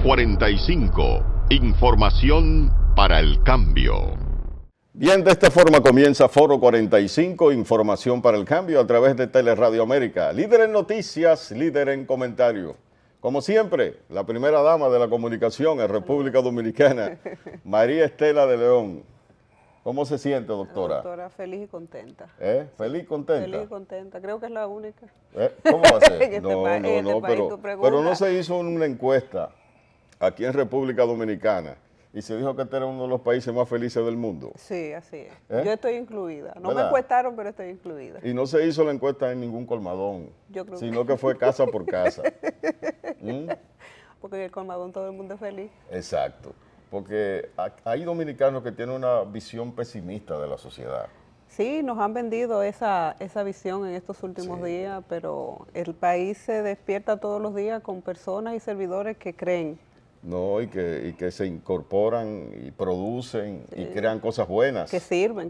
45. Información para el cambio. Bien, de esta forma comienza Foro 45, Información para el Cambio, a través de Teleradio América. Líder en noticias, líder en comentarios. Como siempre, la primera dama de la comunicación en República Dominicana, María Estela de León. ¿Cómo se siente, doctora? Doctora, feliz y contenta. ¿Feliz y contenta? Feliz y contenta, creo que es la única. ¿Cómo va a ser? En este país, pero no se hizo una encuesta aquí en República Dominicana y se dijo que este era uno de los países más felices del mundo. Sí, así es. Yo estoy incluida. No ¿verdad? me encuestaron, pero estoy incluida. Y no se hizo la encuesta en ningún colmadón, Yo creo sino que fue casa por casa. Porque en el colmadón todo el mundo es feliz. Exacto. Porque hay dominicanos que tienen una visión pesimista de la sociedad. Sí, nos han vendido esa visión en estos últimos días, pero el país se despierta todos los días con personas y servidores que creen. No, y que se incorporan y producen y crean cosas buenas. Que sirven.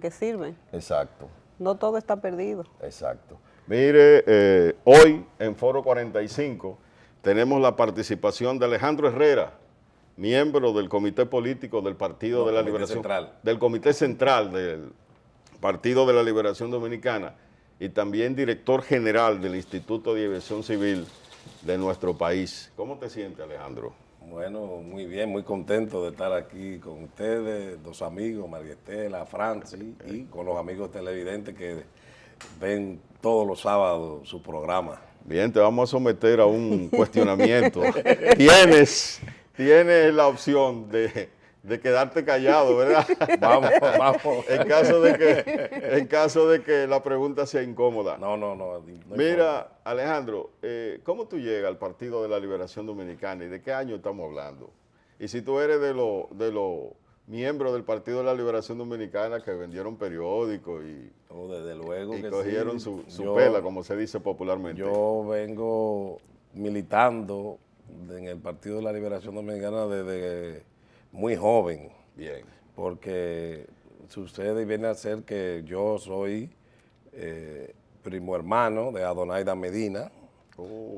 Exacto. No todo está perdido. Exacto. Mire, hoy en Foro 45 tenemos la participación de Alejandro Herrera, miembro del Comité Político del Partido de la Liberación, del Comité Central del Partido de la Liberación Dominicana y también director general del Instituto de Aviación Civil de nuestro país. ¿Cómo te sientes, Alejandro? Bueno, muy bien, muy contento de estar aquí con ustedes, dos amigos, María Estela, Francis, y con los amigos televidentes que ven todos los sábados su programa. Bien, te vamos a someter a un cuestionamiento. Tienes la opción de quedarte callado, ¿verdad? Vamos. En caso de que la pregunta sea incómoda. No. Mira, Alejandro, ¿cómo tú llegas al Partido de la Liberación Dominicana y de qué año estamos hablando? Y si tú eres de los miembros del Partido de la Liberación Dominicana que vendieron periódicos y, desde luego y que cogieron sí. su pela, como se dice popularmente. Yo vengo militando en el Partido de la Liberación Dominicana desde muy joven. Bien. Porque sucede y viene a ser que yo soy primo hermano de Adonaida Medina,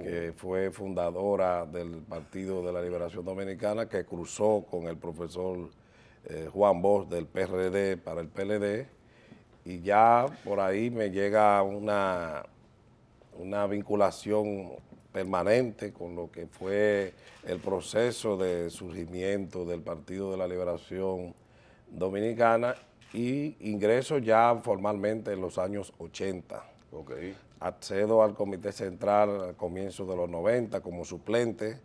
que fue fundadora del Partido de la Liberación Dominicana, que cruzó con el profesor Juan Bosch del PRD para el PLD, y ya por ahí me llega una vinculación permanente con lo que fue el proceso de surgimiento del Partido de la Liberación Dominicana, y ingreso ya formalmente en los años 80. Okay. Accedo al Comité Central al comienzo de los 90 como suplente,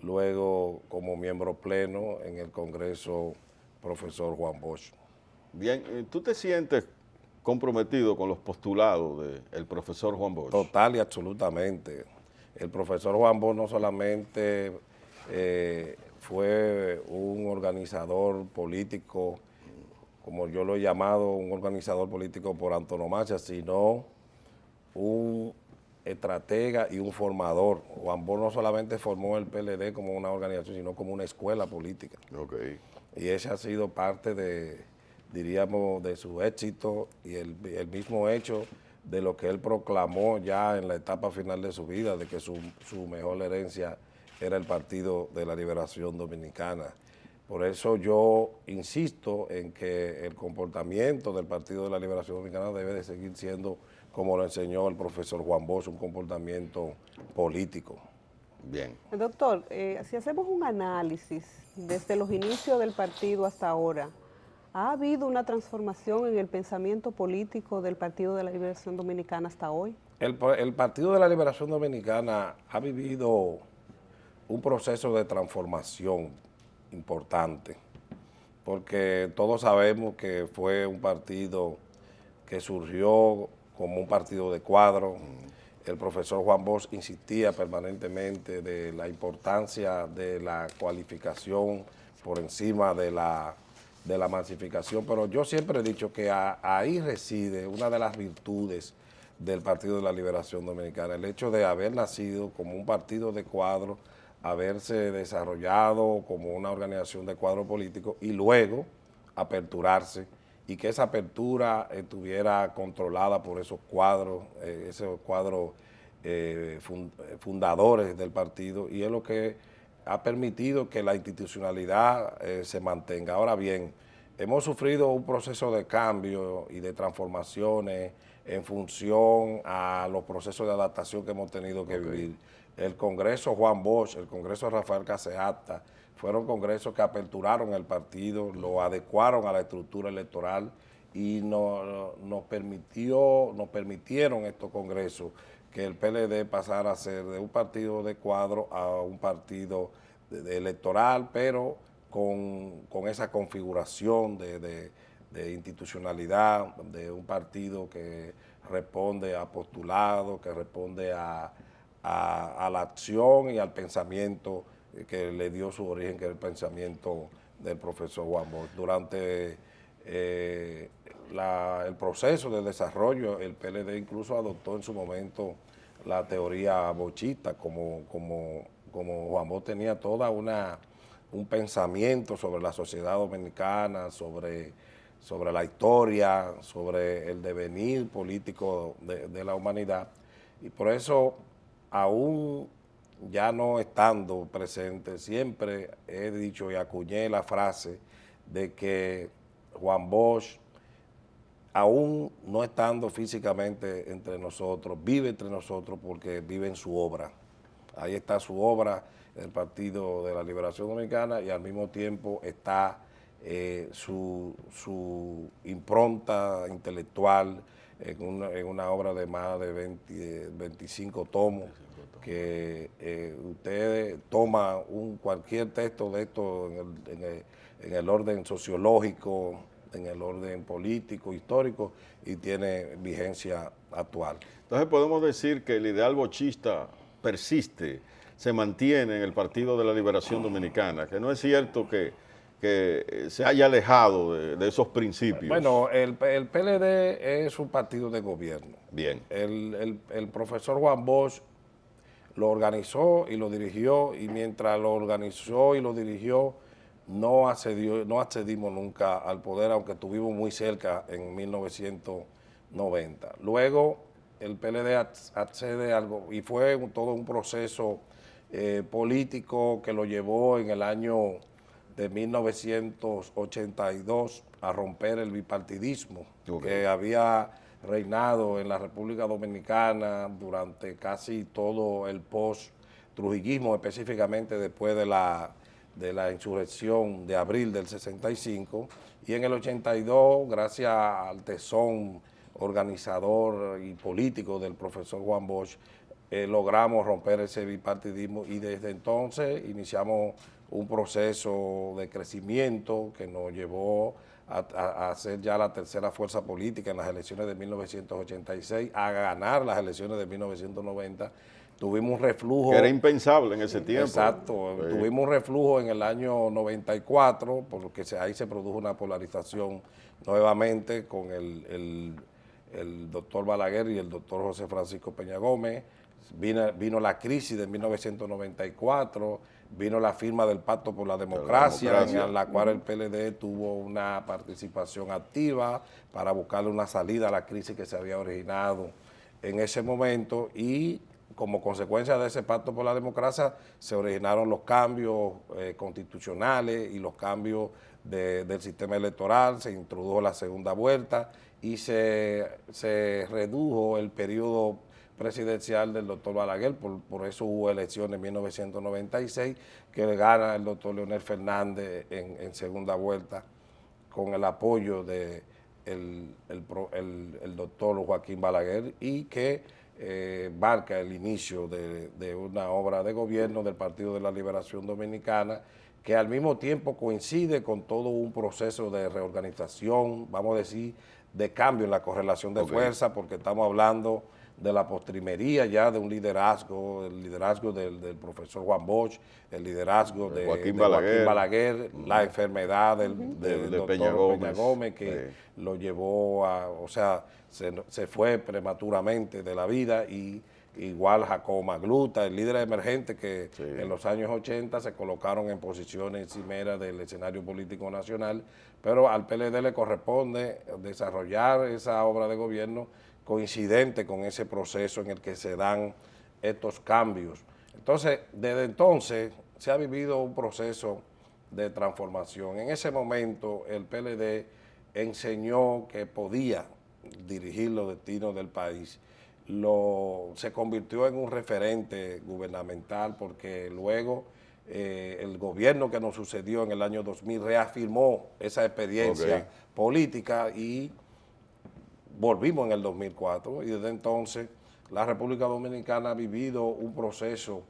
luego como miembro pleno en el Congreso profesor Juan Bosch. Bien, ¿tú te sientes comprometido con los postulados del profesor Juan Bosch? Total y absolutamente. El profesor Juan Bosch no solamente fue un organizador político, como yo lo he llamado, un organizador político por antonomasia, sino un estratega y un formador. Juan Bosch no solamente formó el PLD como una organización, sino como una escuela política. Okay. Y ese ha sido parte diríamos, de su éxito y el mismo hecho de lo que él proclamó ya en la etapa final de su vida, de que su mejor herencia era el Partido de la Liberación Dominicana. Por eso yo insisto en que el comportamiento del Partido de la Liberación Dominicana debe de seguir siendo, como lo enseñó el profesor Juan Bosch, un comportamiento político. Bien. Doctor, si hacemos un análisis desde los inicios del partido hasta ahora, ¿ha habido una transformación en el pensamiento político del Partido de la Liberación Dominicana hasta hoy? El Partido de la Liberación Dominicana ha vivido un proceso de transformación importante, porque todos sabemos que fue un partido que surgió como un partido de cuadro. El profesor Juan Bosch insistía permanentemente de la importancia de la cualificación por encima de la masificación, pero yo siempre he dicho que ahí reside una de las virtudes del Partido de la Liberación Dominicana, el hecho de haber nacido como un partido de cuadro, haberse desarrollado como una organización de cuadro político y luego aperturarse, y que esa apertura estuviera controlada por esos cuadros fundadores del partido, y es lo que ha permitido que la institucionalidad se mantenga. Ahora bien, hemos sufrido un proceso de cambio y de transformaciones en función a los procesos de adaptación que hemos tenido que vivir. El Congreso Juan Bosch, el Congreso Rafael Caseata, fueron congresos que aperturaron el partido, lo adecuaron a la estructura electoral y nos permitieron estos congresos que el PLD pasara a ser de un partido de cuadro a un partido electoral, pero con esa configuración de institucionalidad, de un partido que responde a postulados, que responde a la acción y al pensamiento que le dio su origen, que es el pensamiento del profesor Juan Bosch. Durante el proceso de desarrollo, el PLD incluso adoptó en su momento la teoría bochista, como Juan Bosch tenía toda un pensamiento sobre la sociedad dominicana, sobre la historia, sobre el devenir político de la humanidad. Y por eso, aún ya no estando presente, siempre he dicho y acuñé la frase de que Juan Bosch, aún no estando físicamente entre nosotros, vive entre nosotros porque vive en su obra. Ahí está su obra, el Partido de la Liberación Dominicana, y al mismo tiempo está su impronta intelectual en una obra de más de 25 tomos, que usted toma cualquier texto de esto en el orden sociológico, en el orden político, histórico, y tiene vigencia actual. Entonces podemos decir que el ideal bochista persiste, se mantiene en el Partido de la Liberación Dominicana, que no es cierto que se haya alejado de esos principios. Bueno, el PLD es un partido de gobierno. Bien. El profesor Juan Bosch lo organizó y lo dirigió, y mientras lo organizó y lo dirigió, no accedimos nunca al poder, aunque estuvimos muy cerca en 1990. Luego el PLD accede a algo, y fue todo un proceso político que lo llevó en el año de 1982 a romper el bipartidismo que había reinado en la República Dominicana durante casi todo el post-trujillismo, específicamente después de la insurrección de abril del 65, y en el 82, gracias al tesón organizador y político del profesor Juan Bosch, logramos romper ese bipartidismo, y desde entonces iniciamos un proceso de crecimiento que nos llevó a ser ya la tercera fuerza política en las elecciones de 1986, a ganar las elecciones de 1990. Tuvimos un reflujo. Que era impensable en ese tiempo. Exacto. Sí. Tuvimos un reflujo en el año 94, porque ahí se produjo una polarización nuevamente con el doctor Balaguer y el doctor José Francisco Peña Gómez. Vino la crisis de 1994, vino la firma del Pacto por la Democracia, en la cual el PLD tuvo una participación activa para buscarle una salida a la crisis que se había originado en ese momento, y como consecuencia de ese Pacto por la Democracia se originaron los cambios constitucionales y los cambios del sistema electoral, se introdujo la segunda vuelta y se redujo el periodo presidencial del doctor Balaguer, por eso hubo elecciones en 1996, que gana el doctor Leonel Fernández en segunda vuelta, con el apoyo del doctor Joaquín Balaguer, y que marca el inicio de una obra de gobierno del Partido de la Liberación Dominicana, que al mismo tiempo coincide con todo un proceso de reorganización, vamos a decir, de cambio en la correlación de fuerza, porque estamos hablando de la postrimería ya de un liderazgo, el liderazgo del profesor Juan Bosch, el liderazgo de Joaquín Balaguer, la enfermedad del doctor Peña Gómez, que lo llevó o sea, se fue prematuramente de la vida, y igual Jacobo Magluta, el líder emergente que en los años 80 se colocaron en posiciones cimeras del escenario político nacional, pero al PLD le corresponde desarrollar esa obra de gobierno coincidente con ese proceso en el que se dan estos cambios. Entonces, desde entonces se ha vivido un proceso de transformación. En ese momento el PLD enseñó que podía dirigir los destinos del país. Se convirtió en un referente gubernamental porque luego el gobierno que nos sucedió en el año 2000 reafirmó esa experiencia política y volvimos en el 2004 y desde entonces la República Dominicana ha vivido un proceso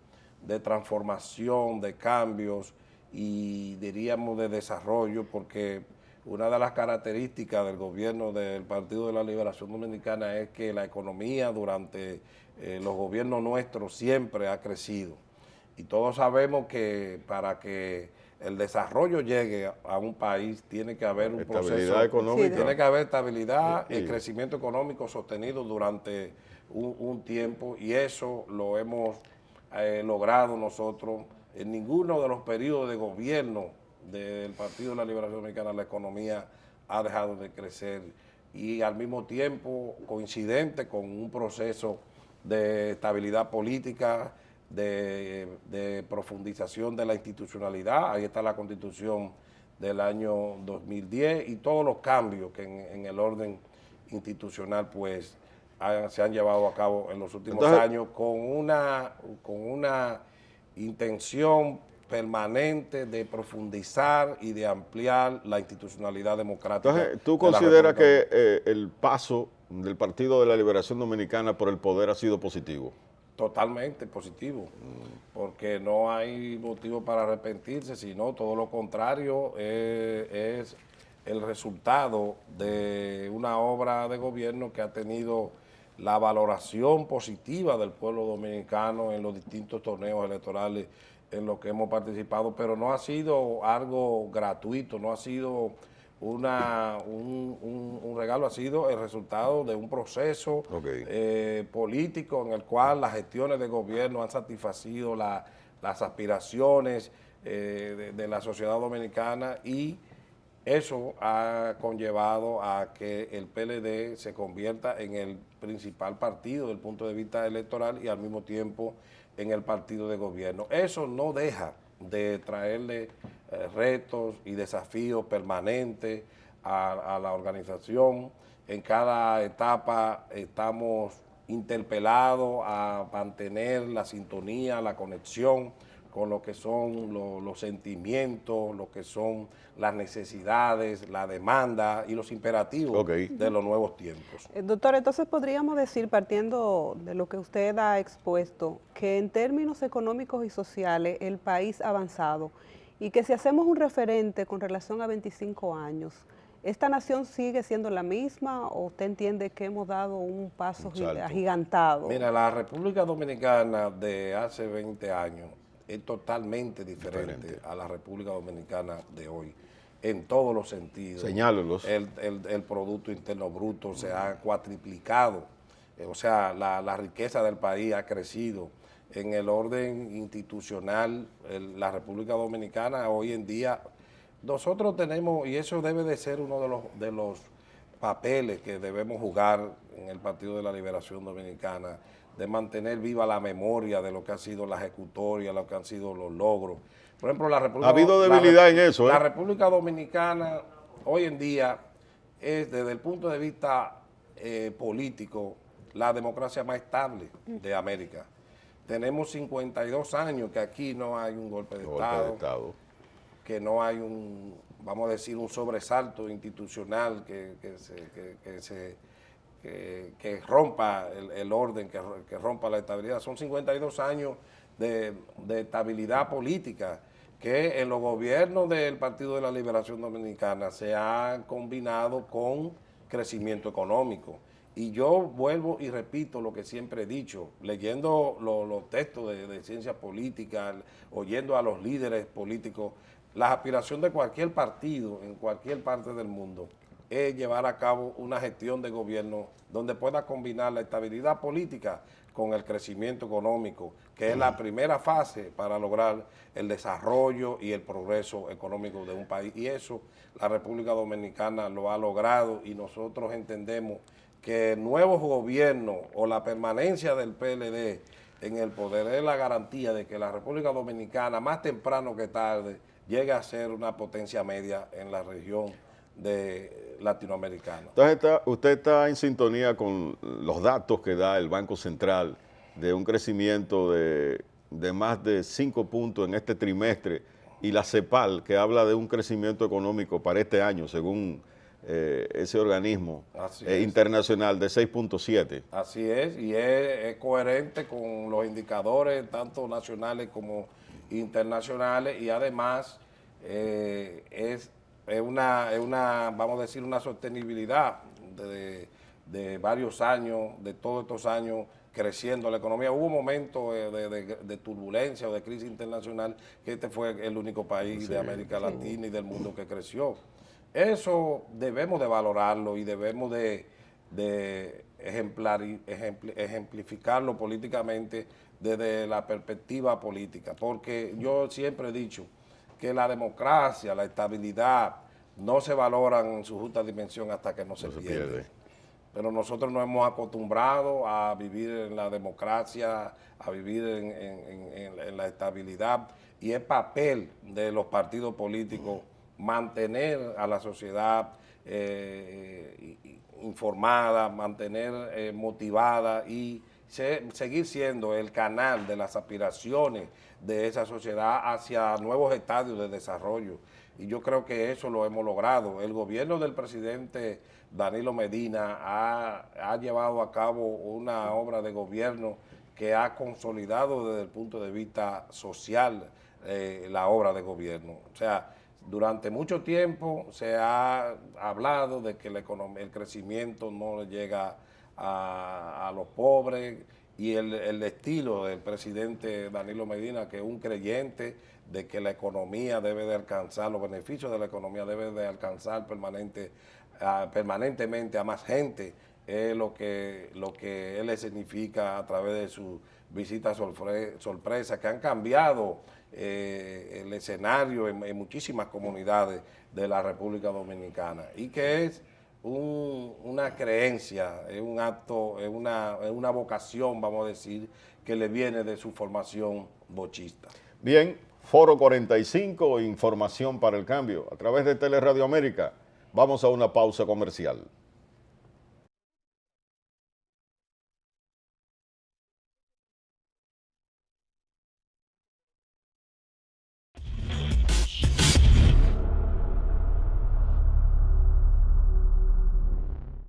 de transformación, de cambios y diríamos de desarrollo, porque una de las características del gobierno del Partido de la Liberación Dominicana es que la economía durante los gobiernos nuestros siempre ha crecido. Y todos sabemos que para que el desarrollo llegue a un país tiene que haber un proceso económica. Tiene que haber estabilidad, el crecimiento económico sostenido durante un tiempo, y eso lo hemos logrado nosotros. En ninguno de los periodos de gobierno del Partido de la Liberación Dominicana la economía ha dejado de crecer, y al mismo tiempo coincidente con un proceso de estabilidad política, de profundización de la institucionalidad. Ahí está la Constitución del año 2010 y todos los cambios que en el orden institucional pues se han llevado a cabo en los últimos años con una intención permanente de profundizar y de ampliar la institucionalidad democrática. Entonces, ¿tú consideras que el paso del Partido de la Liberación Dominicana por el poder ha sido positivo? Totalmente positivo, porque no hay motivo para arrepentirse, sino todo lo contrario, es el resultado de una obra de gobierno que ha tenido la valoración positiva del pueblo dominicano en los distintos torneos electorales en los que hemos participado, pero no ha sido algo gratuito, no ha sido un regalo, ha sido el resultado de un proceso político en el cual las gestiones de gobierno han satisfacido las aspiraciones de la sociedad dominicana, y eso ha conllevado a que el PLD se convierta en el principal partido desde el punto de vista electoral y al mismo tiempo en el partido de gobierno. Eso no deja de traerle retos y desafíos permanentes a la organización. En cada etapa estamos interpelados a mantener la sintonía, la conexión con lo que son los sentimientos, lo que son las necesidades, la demanda y los imperativos de los nuevos tiempos. Doctor, entonces podríamos decir, partiendo de lo que usted ha expuesto, que en términos económicos y sociales el país ha avanzado, y que si hacemos un referente con relación a 25 años, ¿esta nación sigue siendo la misma o usted entiende que hemos dado un paso agigantado? Mira, la República Dominicana de hace 20 años es totalmente diferente a la República Dominicana de hoy, en todos los sentidos. Señálelos. El Producto Interno Bruto se ha cuatriplicado, o sea, la riqueza del país ha crecido. En el orden institucional, la República Dominicana hoy en día, nosotros tenemos, y eso debe de ser uno de los papeles que debemos jugar en el Partido de la Liberación Dominicana, de mantener viva la memoria de lo que ha sido la ejecutoria, lo que han sido los logros. Por ejemplo, la República... Ha habido debilidad en eso, La República Dominicana hoy en día es, desde el punto de vista político, la democracia más estable de América. Tenemos 52 años que aquí no hay un golpe de Estado, que no hay vamos a decir, un sobresalto institucional que rompa el orden, que rompa la estabilidad. Son 52 años de estabilidad política que en los gobiernos del Partido de la Liberación Dominicana se han combinado con crecimiento económico. Y yo vuelvo y repito lo que siempre he dicho, leyendo los textos de ciencia política, oyendo a los líderes políticos, la aspiración de cualquier partido en cualquier parte del mundo es llevar a cabo una gestión de gobierno donde pueda combinar la estabilidad política con el crecimiento económico, que es la primera fase para lograr el desarrollo y el progreso económico de un país. Y eso la República Dominicana lo ha logrado, y nosotros entendemos que nuevos gobiernos o la permanencia del PLD en el poder, es la garantía de que la República Dominicana, más temprano que tarde, llegue a ser una potencia media en la región latinoamericana. Entonces, usted está en sintonía con los datos que da el Banco Central de un crecimiento de más de 5 puntos en este trimestre, y la CEPAL, que habla de un crecimiento económico para este año, según ese organismo internacional, de 6.7. Así es, y es coherente con los indicadores, tanto nacionales como internacionales, y además es una, vamos a decir, una sostenibilidad de varios años, de todos estos años, creciendo la economía. Hubo momentos de turbulencia o de crisis internacional, que este fue el único país de América Latina y del mundo que creció. Eso debemos de valorarlo y debemos de ejemplificarlo políticamente desde la perspectiva política, porque yo siempre he dicho que la democracia, la estabilidad, no se valoran en su justa dimensión hasta que no se pierde. Pero nosotros nos hemos acostumbrado a vivir en la democracia, a vivir en la estabilidad, y es papel de los partidos políticos mantener a la sociedad informada, mantener motivada y seguir siendo el canal de las aspiraciones de esa sociedad hacia nuevos estadios de desarrollo. Y yo creo que eso lo hemos logrado. El gobierno del presidente Danilo Medina ha llevado a cabo una obra de gobierno que ha consolidado desde el punto de vista social la obra de gobierno. O sea, durante mucho tiempo se ha hablado de que el crecimiento no le llega a los pobres, y el estilo del presidente Danilo Medina, que es un creyente de que la economía debe de alcanzar, los beneficios de la economía deben de alcanzar permanentemente a más gente, es lo que él le significa a través de sus visitas sorpresas, que han cambiado el escenario en muchísimas comunidades de la República Dominicana, y que es una creencia, es un acto, es una vocación, vamos a decir, que le viene de su formación bochista. Bien, Foro 45, información para el cambio, a través de Teleradio América. Vamos a una pausa comercial.